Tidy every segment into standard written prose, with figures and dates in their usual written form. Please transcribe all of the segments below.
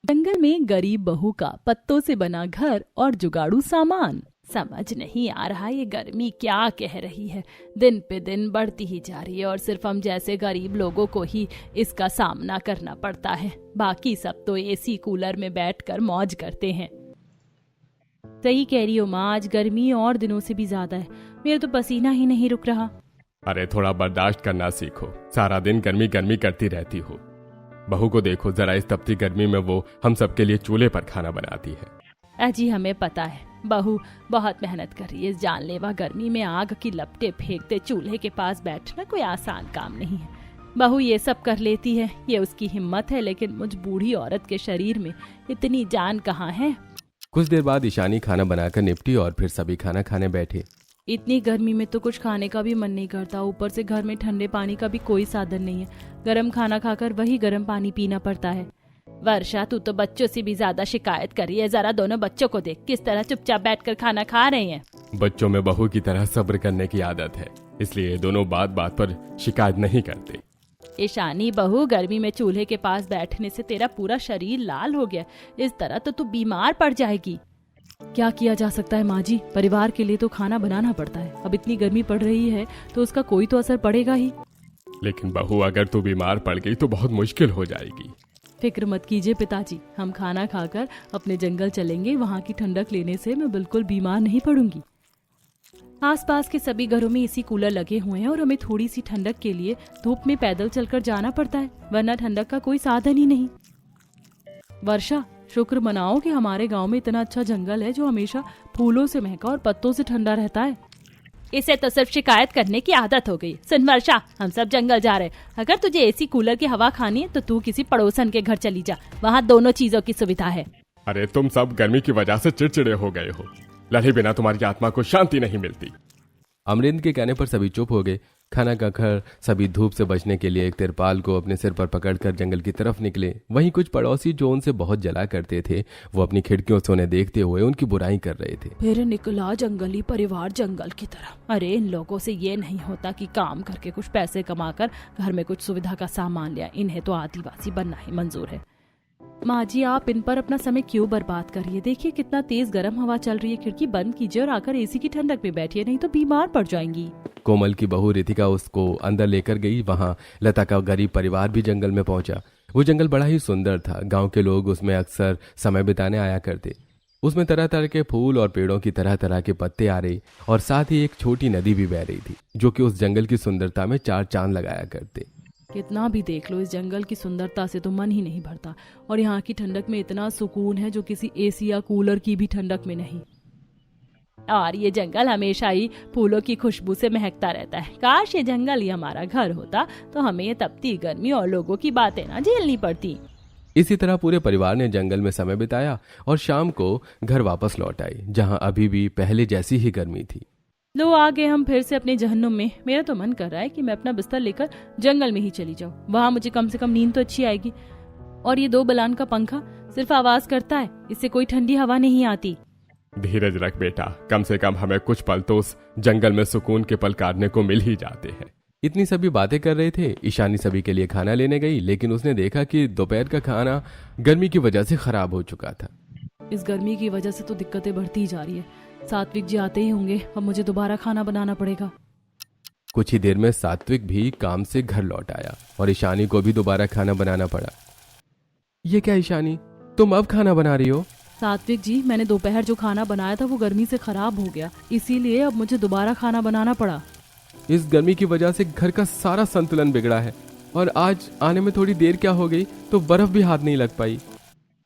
जंगल में गरीब बहू का पत्तों से बना घर और जुगाड़ू सामान। समझ नहीं आ रहा ये गर्मी क्या कह रही है, दिन पे दिन बढ़ती ही जा रही है और सिर्फ हम जैसे गरीब लोगों को ही इसका सामना करना पड़ता है। बाकी सब तो एसी कूलर में बैठकर मौज करते हैं। सही कह रही हो माँ, आज गर्मी और दिनों से भी ज्यादा है। मेरा तो पसीना ही नहीं रुक रहा। अरे थोड़ा बर्दाश्त करना सीखो, सारा दिन गर्मी गर्मी करती रहती हो। बहू को देखो जरा, इस तपती गर्मी में वो हम सबके लिए चूल्हे पर खाना बनाती है। अजी हमें पता है, बहू बहुत मेहनत कर रही है। इस जानलेवा गर्मी में आग की लपटें फेंकते चूल्हे के पास बैठना कोई आसान काम नहीं है। बहू ये सब कर लेती है, ये उसकी हिम्मत है, लेकिन मुझ बूढ़ी औरत के शरीर में इतनी जान कहाँ है। कुछ देर बाद ईशानी खाना बनाकर निपटी और फिर सभी खाना खाने बैठे। इतनी गर्मी में तो कुछ खाने का भी मन नहीं करता, ऊपर से घर में ठंडे पानी का भी कोई साधन नहीं है। गर्म खाना खाकर वही गर्म पानी पीना पड़ता है। वर्षा, तू तो बच्चों से भी ज्यादा शिकायत कर रही है। जरा दोनों बच्चों को देख, किस तरह चुपचाप बैठकर खाना खा रहे हैं। बच्चों में बहू की तरह सब्र करने की आदत है, इसलिए दोनों बात बात पर शिकायत नहीं करते। ईशानी बहू, गर्मी में चूल्हे के पास बैठने से तेरा पूरा शरीर लाल हो गया। इस तरह तो तू बीमार पड़ जाएगी। क्या किया जा सकता है माँ जी, परिवार के लिए तो खाना बनाना पड़ता है। अब इतनी गर्मी पड़ रही है तो उसका कोई तो असर पड़ेगा ही। लेकिन बहू, अगर तू बीमार पड़ गई तो बहुत मुश्किल हो जाएगी। फिक्र मत कीजिए पिताजी, हम खाना खाकर अपने जंगल चलेंगे। वहाँ की ठंडक लेने से मैं बिल्कुल बीमार नहीं पड़ूंगी। आसपास के सभी घरों में एसी कूलर लगे हुए हैं और हमें थोड़ी सी ठंडक के लिए धूप में पैदल चलकर जाना पड़ता है, वरना ठंडक का कोई साधन ही नहीं। वर्षा, शुक्र मनाओ कि हमारे गांव में इतना अच्छा जंगल है जो हमेशा फूलों से महका और पत्तों से ठंडा रहता है। इसे तो सिर्फ शिकायत करने की आदत हो गई। सुन वर्षा, हम सब जंगल जा रहे। अगर तुझे एसी कूलर की हवा खानी है तो तू किसी पड़ोसन के घर चली जा, वहाँ दोनों चीजों की सुविधा है। अरे तुम सब गर्मी की वजह से चिड़चिड़े हो गए हो, लड़े बिना तुम्हारी आत्मा को शांति नहीं मिलती। अमरिंद के कहने पर सभी चुप हो गए। खाना का घर सभी धूप से बचने के लिए एक तिरपाल को अपने सिर पर पकड़कर जंगल की तरफ निकले। वहीं कुछ पड़ोसी जो उनसे बहुत जला करते थे, वो अपनी खिड़कियों से उन्हें देखते हुए उनकी बुराई कर रहे थे। फिर निकला जंगली परिवार जंगल की तरह। अरे इन लोगों से ये नहीं होता कि काम करके कुछ पैसे कमाकर घर में कुछ सुविधा का सामान लिया। इन्हें तो आदिवासी बनना ही मंजूर है। माँ जी, आप इन पर अपना समय क्यों बर्बाद करिए। देखिए कितना तेज गर्म हवा चल रही है। खिड़की बंद कीजिए और आकर एसी की ठंडक में बैठिए, नहीं तो बीमार पड़ जाएंगी। कोमल की बहू रितिका उसको अंदर लेकर गई। वहाँ लता का गरीब परिवार भी जंगल में पहुंचा। वो जंगल बड़ा ही सुंदर था। गांव के लोग उसमें अक्सर समय बिताने आया करते। उसमें तरह तरह के फूल और पेड़ों की तरह तरह के पत्ते आ रहे और साथ ही एक छोटी नदी भी बह रही थी, जो कि उस जंगल की सुंदरता में चार चांद लगाया करते। कितना भी देख लो, इस जंगल की सुंदरता से तो मन ही नहीं भरता। और यहाँ की ठंडक में इतना सुकून है जो किसी एसी या कूलर की भी ठंडक में नहीं। और ये जंगल हमेशा ही फूलों की खुशबू से महकता रहता है। काश ये जंगल ही हमारा घर होता तो हमें ये तपती गर्मी और लोगों की बातें ना झेलनी पड़ती। इसी तरह पूरे परिवार ने जंगल में समय बिताया और शाम को घर वापस लौट आई, जहाँ अभी भी पहले जैसी ही गर्मी थी। लो आ गए हम फिर से अपने जहन्नुम में। मेरा तो मन कर रहा है कि मैं अपना बिस्तर लेकर जंगल में ही चली जाऊं। वहाँ मुझे कम से कम नींद तो अच्छी आएगी। और ये 2 बलान का पंखा सिर्फ आवाज करता है, इससे कोई ठंडी हवा नहीं आती। धीरज रख बेटा, कम से कम हमें कुछ पल तो उस जंगल में सुकून के पल काटने को मिल ही जाते हैं। इतनी सभी बातें कर रहे थे। ईशानी सभी के लिए खाना लेने गई, लेकिन उसने देखा कि दोपहर का खाना गर्मी की वजह से खराब हो चुका था। इस गर्मी की वजह से तो दिक्कतें बढ़ती ही जा रही है। सात्विक जी आते ही होंगे, अब मुझे दोबारा खाना बनाना पड़ेगा। कुछ ही देर में सात्विक भी काम से घर लौट आया और ईशानी को भी दोबारा खाना बनाना पड़ा। ये क्या ईशानी, तुम अब खाना बना रही हो? सात्विक जी, मैंने दोपहर जो खाना बनाया था वो गर्मी से खराब हो गया, इसीलिए अब मुझे दोबारा खाना बनाना पड़ा। इस गर्मी की वजह से घर का सारा संतुलन बिगड़ा है और आज आने में थोड़ी देर क्या हो गई तो बर्फ भी हाथ नहीं लग पाई।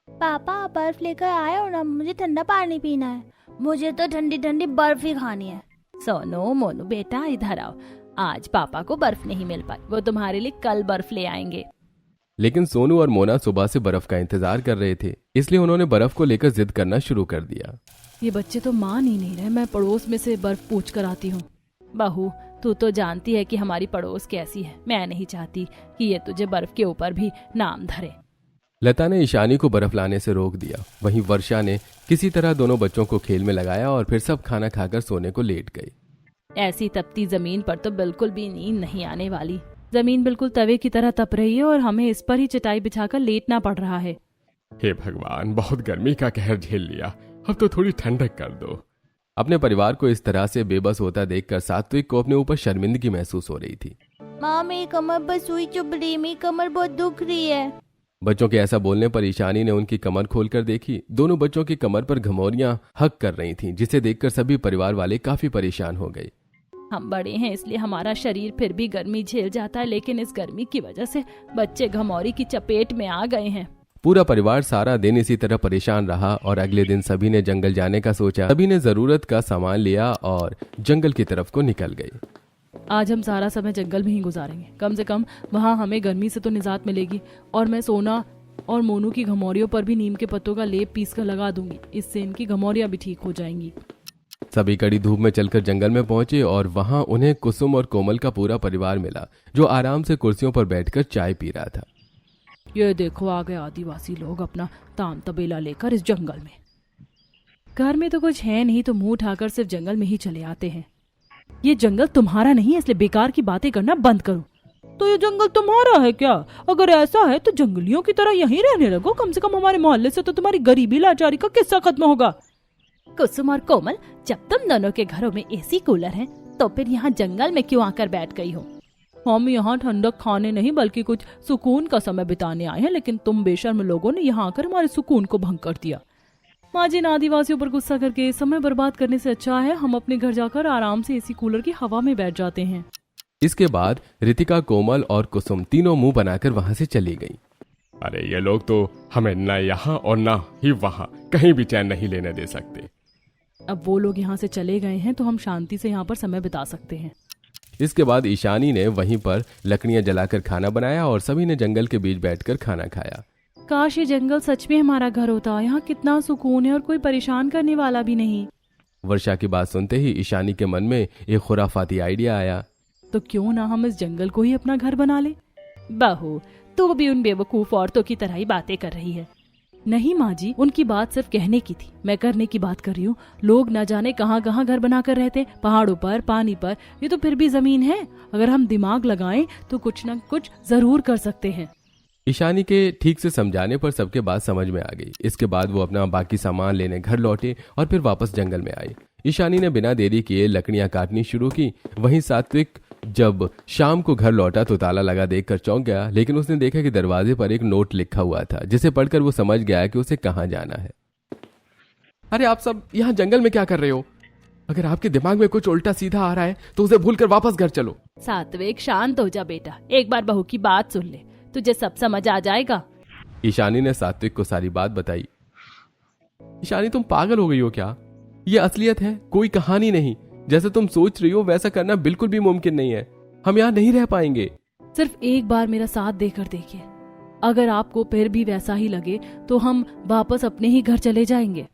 पापा बर्फ लेकर आए हो ना, मुझे ठंडा पानी पीना है। मुझे तो ठंडी ठंडी बर्फ ही खानी है। सोनू मोनू बेटा इधर आओ, आज पापा को बर्फ नहीं मिल पाई, वो तुम्हारे लिए कल बर्फ ले आएंगे। लेकिन सोनू और मोना सुबह से बर्फ का इंतजार कर रहे थे, इसलिए उन्होंने बर्फ को लेकर जिद करना शुरू कर दिया। ये बच्चे तो मान ही नहीं रहे, मैं पड़ोस में से बर्फ पूछ कर आती हूँ। बहू, तू तो जानती है कि हमारी पड़ोस कैसी है। मैं नहीं चाहती कि ये तुझे बर्फ के ऊपर भी नाम धरे। लता ने ईशानी को बर्फ लाने से रोक दिया। वहीं वर्षा ने किसी तरह दोनों बच्चों को खेल में लगाया और फिर सब खाना खाकर सोने को लेट गई। ऐसी तपती जमीन पर तो बिल्कुल भी नींद नहीं आने वाली। जमीन बिल्कुल तवे की तरह तप रही है और हमें इस पर ही चटाई बिछाकर लेटना पड़ रहा है। हे भगवान, बहुत गर्मी का कहर झेल लिया, अब तो थोड़ी ठंडक कर दो। अपने परिवार को इस तरह से बेबस होता देखकर सात्विक को अपने ऊपर शर्मिंदगी महसूस हो रही थी। माँ मेरी कमर पर सुई चुभ रही, मेरी कमर बहुत दुख रही है। बच्चों के ऐसा बोलने पर ईशानी ने उनकी कमर खोलकर देखी। दोनों बच्चों की कमर पर घमौरियां हक कर रही थीं, जिसे देखकर सभी परिवार वाले काफी परेशान हो गए। हम बड़े हैं इसलिए हमारा शरीर फिर भी गर्मी झेल जाता है, लेकिन इस गर्मी की वजह से बच्चे घमौरी की चपेट में आ गए हैं। पूरा परिवार सारा दिन इसी तरह परेशान रहा और अगले दिन सभी ने जंगल जाने का सोचा। सभी ने जरूरत का सामान लिया और जंगल की तरफ को निकल गए। आज हम सारा समय जंगल में ही गुजारेंगे, कम से कम वहाँ हमें गर्मी से तो निजात मिलेगी। और मैं सोना और मोनू की घमौरियों पर भी नीम के पत्तों का लेप पीस कर लगा दूंगी, इससे इनकी घमौरियां भी ठीक हो जाएंगी। सभी कड़ी धूप में चलकर जंगल में पहुंचे और वहां उन्हें कुसुम और कोमल का पूरा परिवार मिला, जो आराम से कुर्सियों पर बैठकर चाय पी रहा था। ये देखो, आ गए आदिवासी लोग अपना ताम तबेला लेकर इस जंगल में। घर में तो कुछ है नहीं तो मुंह उठाकर सिर्फ जंगल में ही चले आते हैं। ये जंगल तुम्हारा नहीं है, इसलिए बेकार की बातें करना बंद करो। तो ये जंगल तुम्हारा है क्या? अगर ऐसा है तो जंगलियों की तरह यहीं रहने लगो, कम से कम हमारे मोहल्ले से तो तुम्हारी गरीबी लाचारी का किस्सा खत्म होगा। कुसुम और कोमल, जब तुम दोनों के घरों में एसी कूलर है तो फिर यहाँ जंगल में क्यों आकर बैठ गई हो? हम यहाँ ठंडक खाने नहीं बल्कि कुछ सुकून का समय बिताने आए हैं, लेकिन तुम बेशर्म लोगों ने यहाँ आकर हमारे सुकून को भंग कर दिया। माँ जी, इन आदिवासियों पर गुस्सा करके समय बर्बाद करने से अच्छा है हम अपने घर जाकर आराम से एसी कूलर की हवा में बैठ जाते हैं। इसके बाद रितिका, कोमल और कुसुम तीनों मुंह बनाकर वहां से चली गईं। अरे ये लोग तो हमें न यहाँ और न ही वहां कहीं भी चैन नहीं लेने दे सकते। अब वो लोग यहाँ से चले गए हैं तो हम शांति से यहाँ पर समय बिता सकते हैं। इसके बाद ईशानी ने वहीं पर लकड़ियां जलाकर खाना बनाया और सभी ने जंगल के बीच बैठकर खाना खाया। काश ये जंगल सच में हमारा घर होता, यहाँ कितना सुकून है और कोई परेशान करने वाला भी नहीं। वर्षा की बात सुनते ही ईशानी के मन में एक खुराफाती आइडिया आया। तो क्यों ना हम इस जंगल को ही अपना घर बना ले? बहू, तू भी उन बेवकूफ औरतों की तरह ही बातें कर रही है। नहीं माँ जी, उनकी बात सिर्फ कहने की थी, मैं करने की बात कर रही हूँ। लोग न जाने कहाँ कहाँ घर बना कर रहते, पहाड़ों पर, पानी पर, ये तो फिर भी जमीन है। अगर हम दिमाग लगाएं तो कुछ न कुछ जरूर कर सकते हैं। ईशानी के ठीक से समझाने पर सबके बात समझ में आ गई। इसके बाद वो अपना बाकी सामान लेने घर लौटे और फिर वापस जंगल में आए। ईशानी ने बिना देरी किए लकड़ियां काटनी शुरू की। वहीं सात्विक जब शाम को घर लौटा तो ताला लगा देखकर चौंक गया, लेकिन उसने देखा कि दरवाजे पर एक नोट लिखा हुआ था, जिसे पढ़कर वो समझ गया कि उसे कहाँ जाना है। अरे आप सब यहाँ जंगल में क्या कर रहे हो? अगर आपके दिमाग में कुछ उल्टा सीधा आ रहा है तो उसे भूलकर वापस घर चलो। सात्विक, शांत हो जा बेटा, एक बार बहू की बात सुन ले, तुझे सब समझ आ जाएगा। ईशानी ने सात्विक को सारी बात बताई। ईशानी, तुम पागल हो गई हो क्या? ये असलियत है, कोई कहानी नहीं। जैसे तुम सोच रही हो वैसा करना बिल्कुल भी मुमकिन नहीं है। हम यहाँ नहीं रह पाएंगे। सिर्फ एक बार मेरा साथ देकर देखिए, अगर आपको फिर भी वैसा ही लगे तो हम वापस अपने ही घर चले जाएंगे।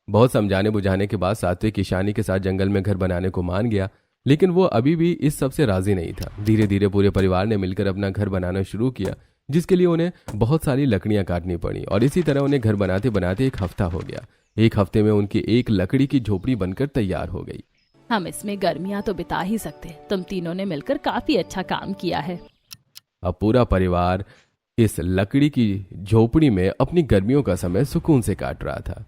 बहुत समझाने बुझाने के बाद सात्विक ईशानी के साथ जंगल में घर बनाने को मान गया, लेकिन वो अभी भी इस सब से राजी नहीं था। धीरे धीरे पूरे परिवार ने मिलकर अपना घर बनाना शुरू किया, जिसके लिए उन्हें बहुत सारी लकड़ियां काटनी पड़ी और इसी तरह उन्हें घर बनाते बनाते एक हफ्ता हो गया। एक हफ्ते में उनकी एक लकड़ी की झोपड़ी बनकर तैयार हो गई। हम इसमें गर्मियां तो बिता ही सकते, तुम तीनों ने मिलकर काफी अच्छा काम किया है। अब पूरा परिवार इस लकड़ी की झोपड़ी में अपनी गर्मियों का समय सुकून से काट रहा था।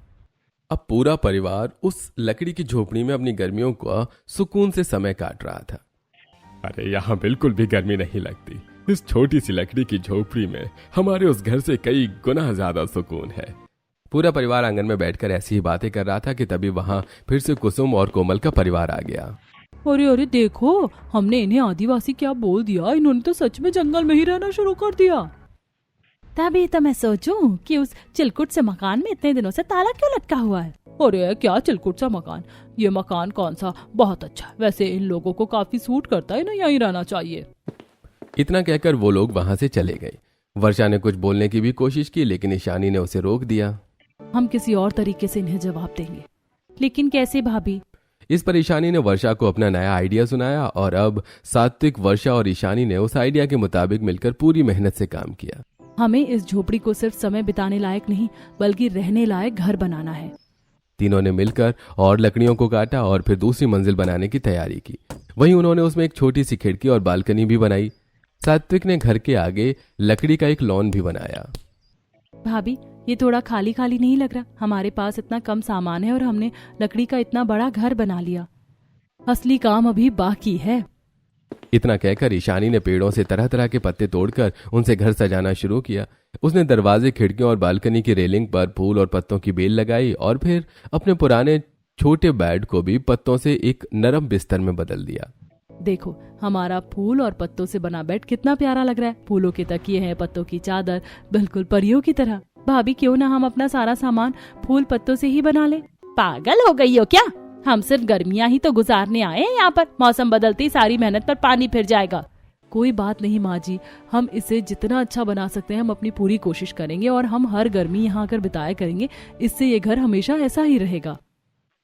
अब पूरा परिवार उस लकड़ी की झोपड़ी में अपनी गर्मियों का सुकून से समय काट रहा था। अरे यहाँ बिल्कुल भी गर्मी नहीं लगती। इस छोटी सी लकड़ी की झोपड़ी में हमारे उस घर से कई गुना ज्यादा सुकून है। पूरा परिवार आंगन में बैठकर ऐसी ही बातें कर रहा था कि तभी वहां फिर से कुसुम और कोमल का परिवार आ गया। अरे अरे देखो, हमने इन्हें आदिवासी क्या बोल दिया, इन्होंने तो सच में जंगल में ही रहना शुरू कर दिया। तभी तो मैं सोचूं कि उस चिलकुट से मकान में इतने दिनों से ताला क्यों लटका हुआ है। अरे क्या चिलकुट सा मकान? ये मकान कौन सा? बहुत अच्छा, वैसे इन लोगों को काफी सूट करता है ना, यहीं रहना चाहिए। इतना कहकर वो लोग वहां से चले गए। वर्षा ने कुछ बोलने की भी कोशिश की, लेकिन ईशानी ने उसे रोक दिया। हम किसी और तरीके से इन्हें जवाब देंगे। लेकिन कैसे भाभी? इस पर ईशानी ने वर्षा को अपना नया आइडिया सुनाया और अब सात्विक, वर्षा और ईशानी ने उस आइडिया के मुताबिक मिलकर पूरी मेहनत से काम किया। हमें इस झोपड़ी को सिर्फ समय बिताने लायक नहीं बल्कि रहने लायक घर बनाना है। तीनों ने मिलकर और लकड़ियों को काटा और फिर दूसरी मंजिल बनाने की तैयारी की। वहीं उन्होंने उसमें एक छोटी सी खिड़की और बालकनी भी बनाई। सात्विक ने घर के आगे लकड़ी का एक लॉन भी बनाया। भाभी, ये थोड़ा खाली खाली नहीं लग रहा? हमारे पास इतना कम सामान है और हमने लकड़ी का इतना बड़ा घर बना लिया। असली काम अभी बाकी है। इतना कहकर ईशानी ने पेड़ों से तरह तरह के पत्ते तोड़कर उनसे घर सजाना शुरू किया। उसने दरवाजे, खिड़कियों और बालकनी की रेलिंग पर फूल और पत्तों की बेल लगाई और फिर अपने पुराने छोटे बेड को भी पत्तों से एक नरम बिस्तर में बदल दिया। देखो, हमारा फूल और पत्तों से बना बेड कितना प्यारा लग रहा है। फूलों के तकिए हैं, पत्तों की चादर, बिल्कुल परियों की तरह। भाभी, क्यों ना हम अपना सारा सामान फूल पत्तों से ही बना ले? पागल हो गई हो क्या? हम सिर्फ गर्मियां ही तो गुजारने आए हैं यहाँ पर। मौसम बदलते ही सारी मेहनत पर पानी फिर जाएगा। कोई बात नहीं माँ जी, हम इसे जितना अच्छा बना सकते हैं हम अपनी पूरी कोशिश करेंगे और हम हर गर्मी यहाँ आकर बिताया करेंगे। इससे ये घर हमेशा ऐसा ही रहेगा।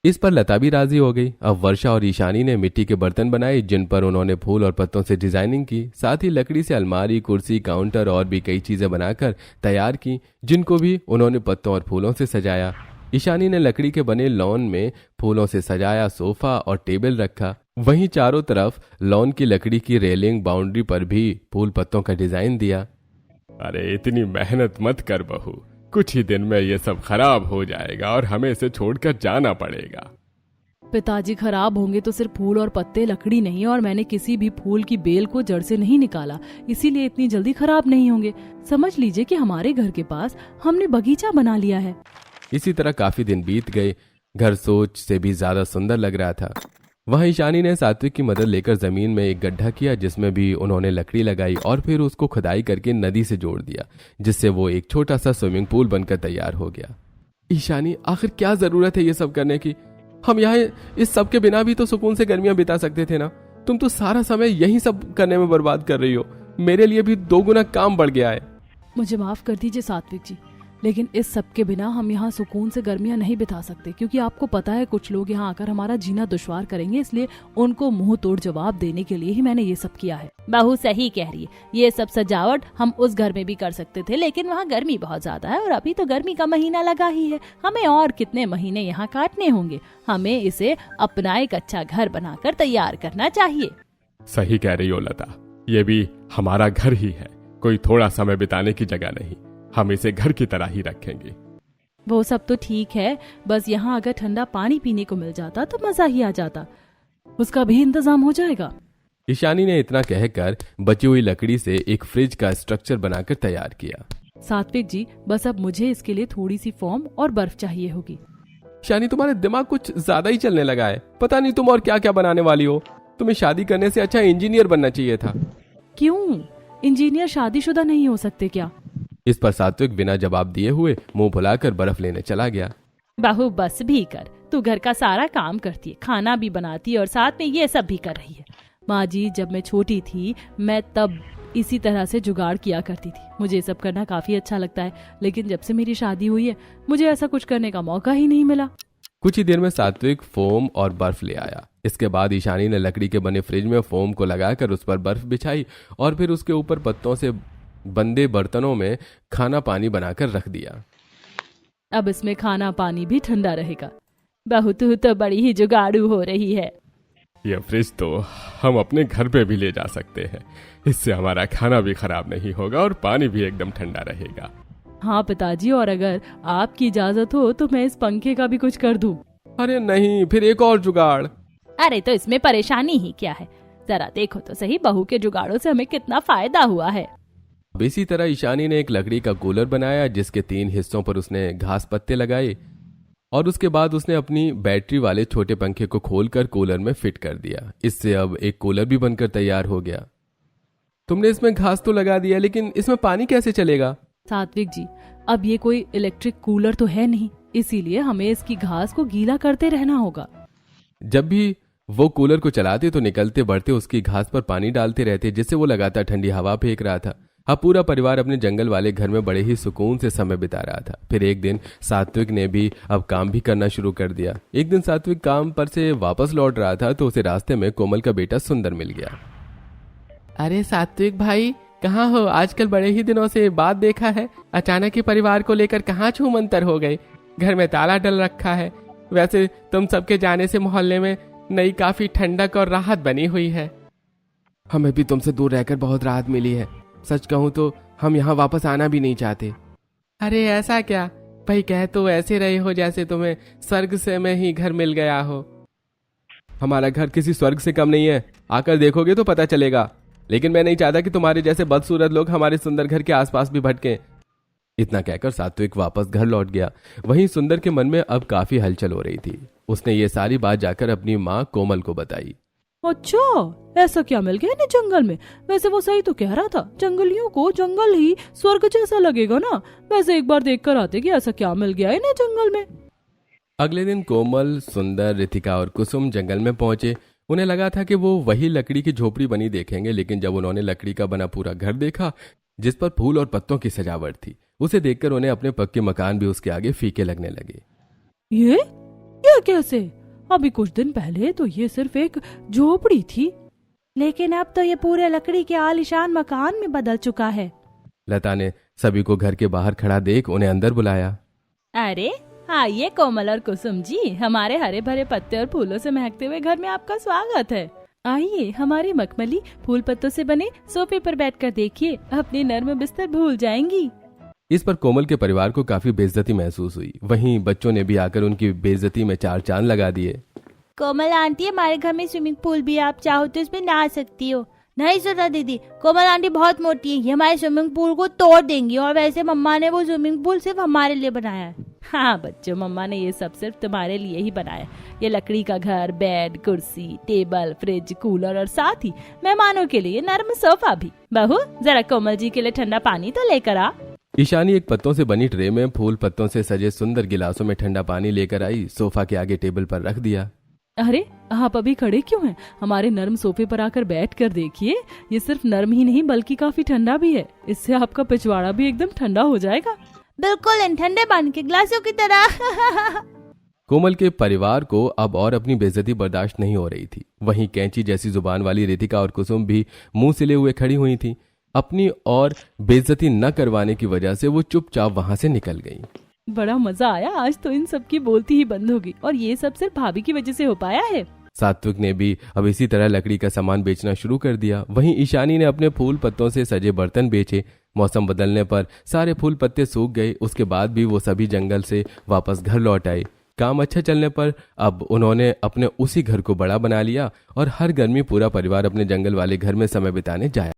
इस पर लता भी राजी हो गई। अब वर्षा और ईशानी ने मिट्टी के बर्तन बनाए जिन पर उन्होंने फूल और पत्तों से डिजाइनिंग की। साथ ही लकड़ी से अलमारी, कुर्सी, काउंटर और भी कई चीजें बनाकर तैयार की जिनको भी उन्होंने पत्तों और फूलों से सजाया। ईशानी ने लकड़ी के बने लॉन में फूलों से सजाया सोफा और टेबल रखा। वहीं चारों तरफ लॉन की लकड़ी की रेलिंग बाउंड्री पर भी फूल पत्तों का डिजाइन दिया। अरे इतनी मेहनत मत कर बहू, कुछ ही दिन में ये सब खराब हो जाएगा और हमें इसे छोड़कर जाना पड़ेगा। पिताजी, खराब होंगे तो सिर्फ फूल और पत्ते, लकड़ी नहीं। और मैंने किसी भी फूल की बेल को जड़ से नहीं निकाला, इसीलिए इतनी जल्दी खराब नहीं होंगे। समझ लीजिए कि हमारे घर के पास हमने बगीचा बना लिया है। इसी तरह काफी दिन बीत गए। घर सोच से भी ज्यादा सुंदर लग रहा था। वहां ईशानी ने सात्विक की मदद लेकर जमीन में एक गड्ढा किया जिसमें भी उन्होंने लकड़ी लगाई और फिर उसको खुदाई करके नदी से जोड़ दिया, जिससे वो एक छोटा सा स्विमिंग पूल बनकर तैयार हो गया। ईशानी, आखिर क्या जरूरत है ये सब करने की? हम यहाँ इस सब के बिना भी तो सुकून से गर्मियां बिता सकते थे ना। तुम तो सारा समय यही सब करने में बर्बाद कर रही हो। मेरे लिए भी 2 गुना काम बढ़ गया है। मुझे माफ कर दीजिए सात्विक जी, लेकिन इस सब के बिना हम यहाँ सुकून से गर्मियाँ नहीं बिता सकते, क्योंकि आपको पता है कुछ लोग यहाँ आकर हमारा जीना दुश्वार करेंगे। इसलिए उनको मुंह तोड़ जवाब देने के लिए ही मैंने ये सब किया है। बहू सही कह रही है, ये सब सजावट हम उस घर में भी कर सकते थे, लेकिन वहाँ गर्मी बहुत ज्यादा है और अभी तो गर्मी का महीना लगा ही है। हमें और कितने महीने यहाँ काटने होंगे। हमें इसे अपना एक अच्छा घर बनाकर तैयार करना चाहिए। सही कह रही हो लता, ये भी हमारा घर ही है, कोई थोड़ा समय बिताने की जगह नहीं। हम इसे घर की तरह ही रखेंगे। वो सब तो ठीक है, बस यहाँ अगर ठंडा पानी पीने को मिल जाता तो मजा ही आ जाता। उसका भी इंतजाम हो जाएगा। ईशानी ने इतना कहकर बची हुई लकड़ी से एक फ्रिज का स्ट्रक्चर बनाकर तैयार किया। सात्विक जी, बस अब मुझे इसके लिए थोड़ी सी फोम और बर्फ चाहिए होगी। ईशानी, तुम्हारे दिमाग कुछ ज्यादा ही चलने लगा है। पता नहीं तुम और क्या क्या बनाने वाली हो। तुम्हें शादी करने से अच्छा इंजीनियर बनना चाहिए था। क्यों? इंजीनियर शादीशुदा नहीं हो सकते क्या? इस पर सात्विक बिना जवाब दिए हुए मुंह फुलाकर बर्फ लेने चला गया। बहू बस भी कर, तू घर का सारा काम करती है, खाना भी बनाती है और साथ में ये सब भी कर रही है। माँ जी, जब मैं छोटी थी मैं तब इसी तरह से जुगाड़ किया करती थी। मुझे ये सब करना काफी अच्छा लगता है, लेकिन जब से मेरी शादी हुई है मुझे ऐसा कुछ करने का मौका ही नहीं मिला। कुछ ही देर में सात्विक फोम और बर्फ ले आया। इसके बाद ईशानी ने लकड़ी के बने फ्रिज में फोम को लगाकर उस पर बर्फ बिछाई और फिर उसके ऊपर पत्तों से बंदे बर्तनों में खाना पानी बनाकर रख दिया। अब इसमें खाना पानी भी ठंडा रहेगा। बहू तू तो बड़ी ही जुगाड़ू हो रही है। ये फ्रिज तो हम अपने घर पे भी ले जा सकते हैं। इससे हमारा खाना भी खराब नहीं होगा और पानी भी एकदम ठंडा रहेगा। हाँ पिताजी, और अगर आपकी इजाजत हो तो मैं इस पंखे का भी कुछ कर दूं। अरे नहीं, फिर एक और जुगाड़। अरे तो इसमें परेशानी ही क्या है? जरा देखो तो सही, बहू के जुगाड़ों से हमें कितना फायदा हुआ है। इसी तरह ईशानी ने एक लकड़ी का कूलर बनाया जिसके 3 हिस्सों पर उसने घास पत्ते लगाए और उसके बाद उसने अपनी बैटरी वाले छोटे पंखे को खोलकर कूलर में फिट कर दिया। इससे अब एक कूलर भी बनकर तैयार हो गया। तुमने इसमें घास तो लगा दिया, लेकिन इसमें पानी कैसे चलेगा? सात्विक जी, अब ये कोई इलेक्ट्रिक कूलर तो है नहीं, इसीलिए हमें इसकी घास को गीला करते रहना होगा। जब भी वो कूलर को चलाते तो निकलते बढ़ते उसकी घास पर पानी डालते रहते, जिससे वो लगातार ठंडी हवा फेंक रहा था। अब पूरा परिवार अपने जंगल वाले घर में बड़े ही सुकून से समय बिता रहा था। फिर एक दिन सात्विक ने भी अब काम भी करना शुरू कर दिया। एक दिन सात्विक काम पर से वापस लौट रहा था तो उसे रास्ते में कोमल का बेटा सुंदर मिल गया। अरे सात्विक भाई, कहाँ हो? आजकल बड़े ही दिनों से बात देखा है, अचानक ही परिवार को लेकर कहाँ छूमंतर हो गए? घर में ताला डल रखा है। वैसे तुम सबके जाने से मोहल्ले में नई काफी ठंडक और राहत बनी हुई है। हमें भी तुमसे दूर रहकर बहुत राहत मिली है। सच कहूं तो हम यहाँ वापस आना भी नहीं चाहते। अरे ऐसा क्या? भाई कह तो ऐसे रहे हो जैसे तुम्हें स्वर्ग से में ही घर मिल गया हो। हमारा घर किसी स्वर्ग से कम नहीं है, आकर देखोगे तो पता चलेगा। लेकिन मैं नहीं चाहता कि तुम्हारे जैसे बदसूरत लोग हमारे सुंदर घर के आसपास भी भटकें। इतना कहकर सात्विक वापस घर लौट गया। वहीं सुंदर के मन में अब काफी हलचल हो रही थी। उसने ये सारी बात जाकर अपनी माँ कोमल को बताई। अच्छा, ऐसा क्या मिल गया इन्हें जंगल में? वैसे वो सही तो कह रहा था, जंगलियों को जंगल ही स्वर्ग जैसा लगेगा ना। वैसे एक बार देख कर आते कि ऐसा क्या मिल गया इन्हें जंगल में। अगले दिन कोमल, सुंदर, रितिका और कुसुम जंगल में पहुंचे। उन्हें लगा था कि वो वही लकड़ी की झोपड़ी बनी देखेंगे, लेकिन जब उन्होंने लकड़ी का बना पूरा घर देखा जिस पर फूल और पत्तों की सजावट थी, उसे देखकर उन्हें अपने पक्के मकान भी उसके आगे फीके लगने लगे। ये कैसे? अभी कुछ दिन पहले तो ये सिर्फ एक झोपड़ी थी, लेकिन अब तो ये पूरे लकड़ी के आलीशान मकान में बदल चुका है। लता ने सभी को घर के बाहर खड़ा देख उन्हें अंदर बुलाया। अरे आइए कोमल और कुसुम जी, हमारे हरे भरे पत्ते और फूलों से महकते हुए घर में आपका स्वागत है। आइए, हमारे मखमली फूल पत्तों से बने सोफे पर बैठकर देखिए, अपने नर्म बिस्तर भूल जाएंगी। इस पर कोमल के परिवार को काफी बेइज्जती महसूस हुई। वहीं बच्चों ने भी आकर उनकी बेइज्जती में चार चांद लगा दिए। कोमल आंटी, हमारे घर में स्विमिंग पूल भी है, आप चाहो तो इसमें नहा सकती हो। नहीं सुना दीदी, कोमल आंटी बहुत मोटी है, ये हमारे स्विमिंग पूल को तोड़ देंगी। और वैसे मम्मा ने वो स्विमिंग पूल सिर्फ हमारे लिए बनाया है। हाँ बच्चों, मम्मा ने ये सब सिर्फ तुम्हारे लिए ही बनाया। ये लकड़ी का घर, बेड, कुर्सी, टेबल, फ्रिज, कूलर और साथ ही मेहमानों के लिए नर्म सोफा भी। बहू, जरा कोमल जी के लिए ठंडा पानी तो लेकर आ। ईशानी एक पत्तों से बनी ट्रे में फूल पत्तों से सजे सुंदर गिलासों में ठंडा पानी लेकर आई, सोफा के आगे टेबल पर रख दिया। अरे आप अभी खड़े क्यों हैं? हमारे नर्म सोफे पर आकर बैठ कर देखिए, ये सिर्फ नर्म ही नहीं बल्कि काफी ठंडा भी है। इससे आपका पिछवाड़ा भी एकदम ठंडा हो जाएगा। बिल्कुल इन ठंडे पानी के ग्लासों की तरह। कोमल के परिवार को अब और अपनी बेइज्जती बर्दाश्त नहीं हो रही थी। वहीं कैंची जैसी जुबान वाली रितिका और कुसुम भी मुंह सिले हुए खड़ी हुई थी। अपनी और बेइज्जती न करवाने की वजह से वो चुपचाप वहां से निकल गई। बड़ा मजा आया, आज तो इन सब की बोलती ही बंद होगी, और ये सब सिर्फ भाभी की वजह से हो पाया है। सात्विक ने भी अब इसी तरह लकड़ी का सामान बेचना शुरू कर दिया। वहीं ईशानी ने अपने फूल पत्तों से सजे बर्तन बेचे। मौसम बदलने पर सारे फूल पत्ते सूख गए। उसके बाद भी वो सभी जंगल से वापस घर लौट आए। काम अच्छा चलने पर अब उन्होंने अपने उसी घर को बड़ा बना लिया और हर गर्मी पूरा परिवार अपने जंगल वाले घर में समय बिताने जाया।